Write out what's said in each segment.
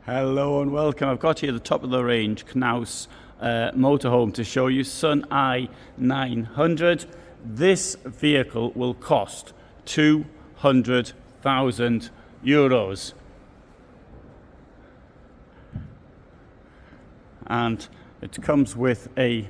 Hello and welcome. I've got here the top of the range Knaus motorhome to show you. Sun i900. This vehicle will cost €200,000. And it comes with a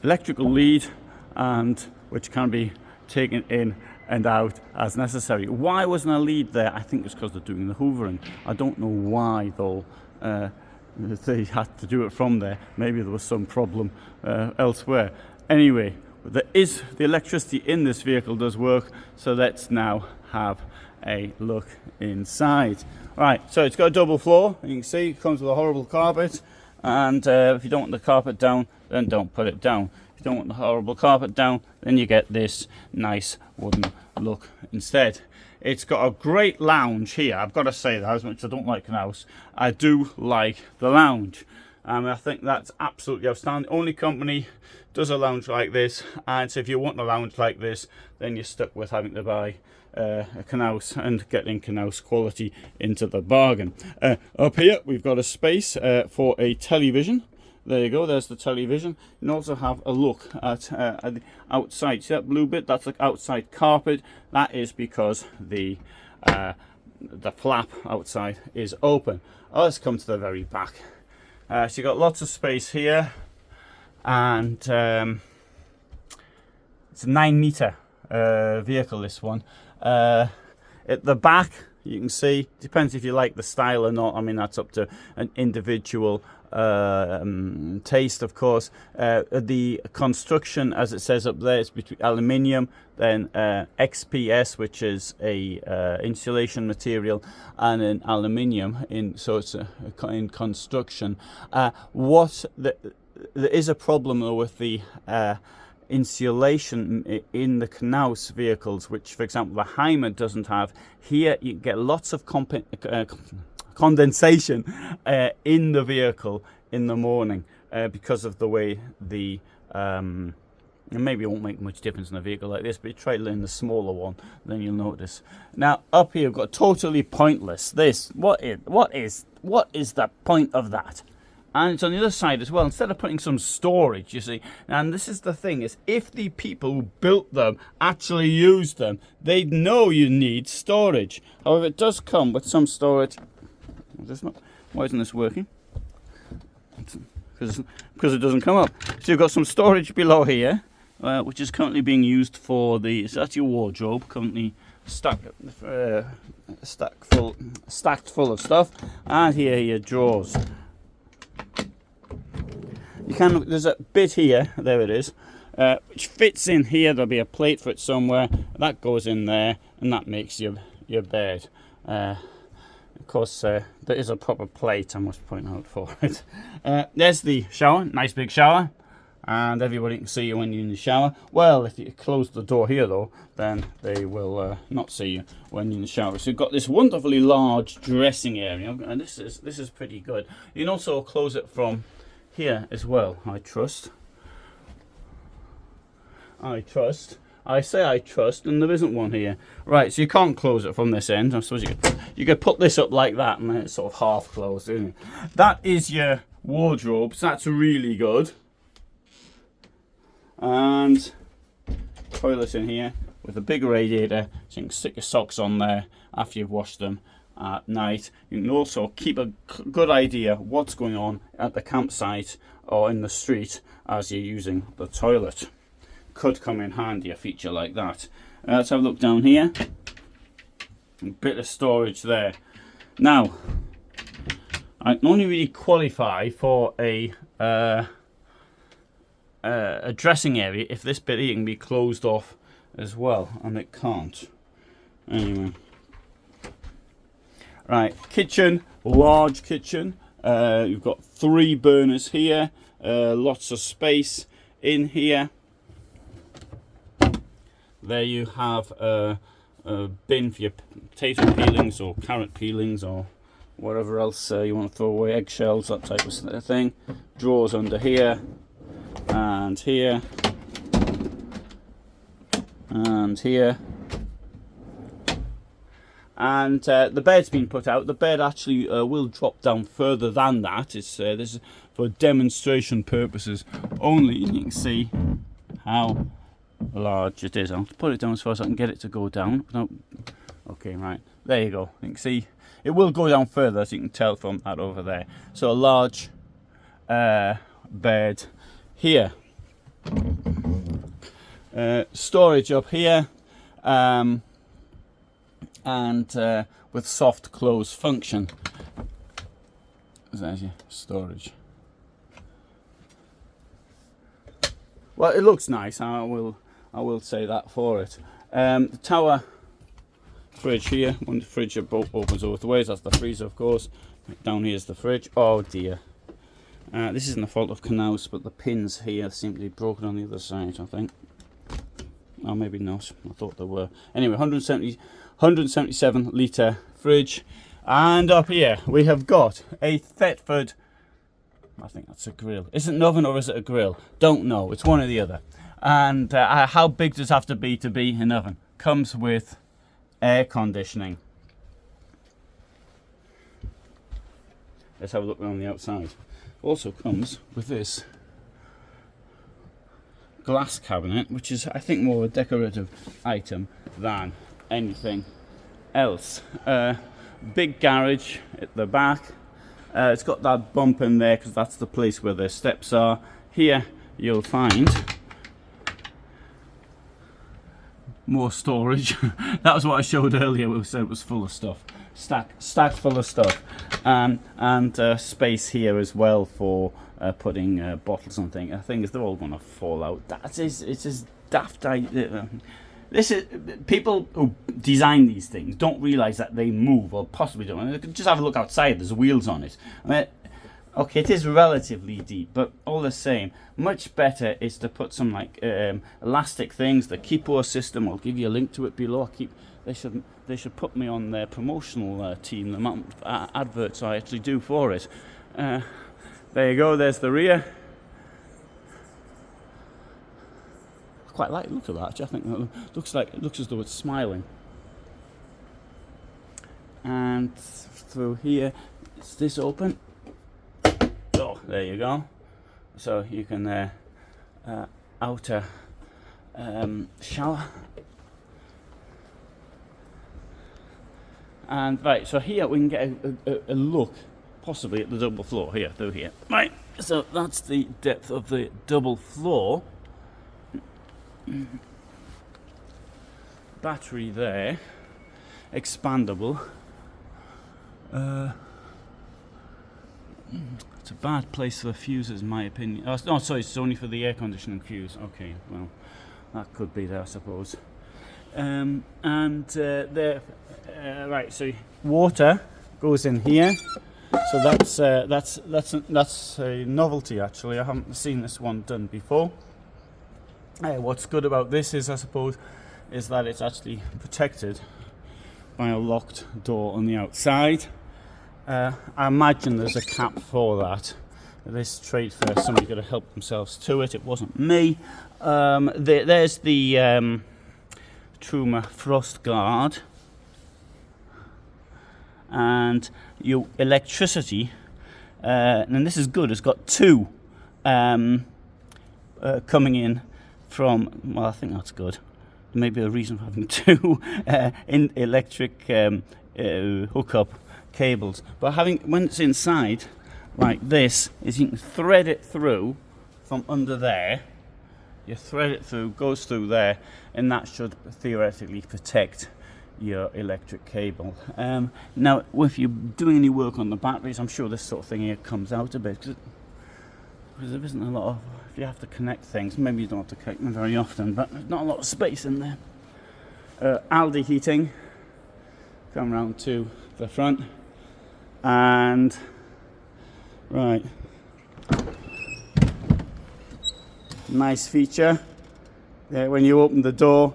electrical lead, and which can be taken in and out as necessary. Why wasn't a lead there? I think it's because they're doing the hoovering. I don't know why though they had to do it from there. Maybe there was some problem elsewhere. Anyway, there is the electricity in this vehicle does work, so let's now have a look inside. Right, so it's got a double floor. You can see it comes with a horrible carpet, and if you don't want the carpet down, then don't put it down. If you don't want the horrible carpet down, then you get this nice wooden look instead. It's got a great lounge here. I've got to say that, as much as I don't like Knaus, I do like the lounge. I think that's absolutely outstanding. Only company does a lounge like this, and so if you want a lounge like this, then you're stuck with having to buy a Knaus and getting Knaus quality into the bargain. Up here we've got a space for a television. There you go, there's the television. You can also have a look at the outside. See that blue bit? That's like outside carpet. That is because the flap outside is open. Let's come to the very back. So you've got lots of space here, and it's a 9-meter vehicle, this one. At the back, you can see, depends if you like the style or not. I mean, that's up to an individual taste, of course. The construction, as it says up there, is between aluminium, then XPS, which is a insulation material, and an aluminium. So it's in construction. There is a problem though with the insulation in the Knaus vehicles, which, for example, the Hymer doesn't have. Here you get lots of condensation in the vehicle in the morning because of the way the maybe it won't make much difference in a vehicle like this, but you try to in the smaller one, then you'll notice. Now up here we've got totally pointless. This what is the point of that? And it's on the other side as well. Instead of putting some storage, you see, and this is the thing, is if the people who built them actually used them, they'd know you need storage. However, it does come with some storage. Why isn't this working? Because it doesn't come up. So you've got some storage below here, which is currently being used for so that's your wardrobe, currently stacked full of stuff. And here are your drawers. There's a bit here, there it is, which fits in here. There'll be a plate for it somewhere. That goes in there, and that makes your bed. Of course, there is a proper plate, I must point out, for it. There's the shower, nice big shower, and everybody can see you when you're in the shower. Well, if you close the door here, though, then they will not see you when you're in the shower. So you've got this wonderfully large dressing area, and this is pretty good. You can also close it from here as well, I trust. I say I trust, and there isn't one here. Right, so you can't close it from this end. I suppose you could put this up like that, and then it's sort of half closed, isn't it? That is your wardrobe, so that's really good. And toilet in here with a big radiator, so you can stick your socks on there after you've washed them at night. You can also keep a good idea what's going on at the campsite or in the street as you're using the toilet. Could come in handy, a feature like that. Let's have a look down here. A bit of storage there. Now, I can only really qualify for a dressing area if this bit here can be closed off as well, and it can't. Anyway. Right, kitchen, large kitchen. You've got 3 burners here, lots of space in here. There you have a bin for your potato peelings or carrot peelings or whatever else you want to throw away, eggshells, that type of thing. Drawers under here and here and here. and the bed's been put out. The bed actually will drop down further than that. This is for demonstration purposes only. You can see how large it is. I'll put it down as far as I can get it to go down. No. Okay, right, there you go. You can see it will go down further, as you can tell from that over there. So a large bed here. Storage up here, and with soft close function. There's your storage. Well, it looks nice. I will say that for it. The tower fridge here. When the fridge opens both ways, that's the freezer, of course. Down here is the fridge. Oh dear. This isn't the fault of Knaus, but the pins here seem to be broken on the other side, I think. Oh, maybe not. I thought they were. Anyway, 177 litre fridge. And up here we have got a Thetford. I think that's a grill. Is it an oven or is it a grill? Don't know. It's one or the other. And how big does it have to be an oven? Comes with air conditioning. Let's have a look around the outside. Also comes with this glass cabinet, which is, I think, more of a decorative item than anything else. Big garage at the back. It's got that bump in there because that's the place where the steps are. Here you'll find more storage. That was what I showed earlier. We said it was full of stuff, stacked full of stuff, and space here as well for putting bottles and things. I think they're all going to fall out. It's just daft. This is, people who design these things don't realise that they move, or possibly don't. Just have a look outside. There's wheels on it. I mean, okay, it is relatively deep, but all the same, much better is to put some like elastic things. The Keepo system, I'll give you a link to it below. They should put me on their promotional team. The amount of adverts I actually do for it. There you go. There's the rear. I quite like the look of that. Actually, I think it looks as though it's smiling. And through here, is this open? Oh, there you go. So you can outer shower. And right, so here we can get a look, possibly at the double floor here, through here. Right, so that's the depth of the double floor. Battery there, expandable. It's a bad place for fuses, in my opinion. Oh, no, sorry, it's only for the air conditioning fuse. Okay, well, that could be there, I suppose. There, right. So water goes in here. So that's a novelty. Actually, I haven't seen this one done before. What's good about this is, I suppose, is that it's actually protected by a locked door on the outside. I imagine there's a cap for that. This trade fair, somebody got to help themselves to it. It wasn't me. There's the Truma frost guard, and your electricity. And this is good. It's got two coming in from. Well, I think that's good. There may be a reason for having two in electric hookup cables, but when it's inside like this, is you can thread it through from under there. You thread it through, goes through there, and that should theoretically protect your electric cable. Now, if you're doing any work on the batteries, I'm sure this sort of thing here comes out a bit, because there isn't a lot of, if you have to connect things, maybe you don't have to connect them very often, but there's not a lot of space in there. Aldi heating, come round to the front, and right, nice feature there. When you open the door,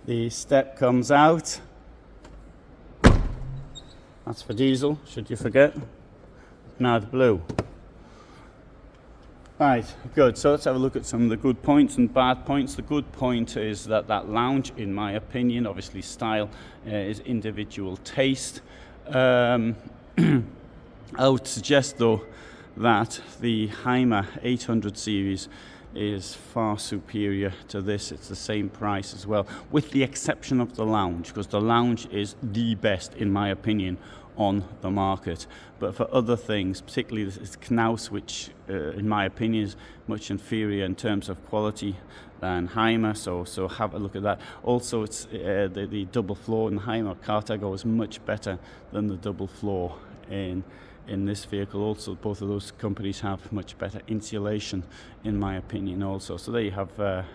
the step comes out. That's for diesel, should you forget. Now the blue. Right, good. So let's have a look at some of the good points and bad points. The good point is that lounge, in my opinion, obviously style is individual taste. I would suggest though that the Hymer 800 series is far superior to this. It's the same price as well, with the exception of the lounge, because the lounge is the best, in my opinion, on the market. But for other things, particularly this Knaus, which in my opinion is much inferior in terms of quality than Hymer, so have a look at that. Also, it's the double floor in Hymer Carthago is much better than the double floor in this vehicle. Also, both of those companies have much better insulation, in my opinion also. So there you have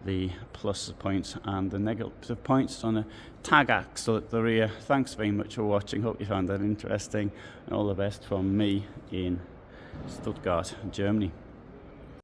the plus points and the negative points on a tag axle at the rear. Thanks very much for watching. Hope you found that interesting, and all the best from me in Stuttgart, Germany.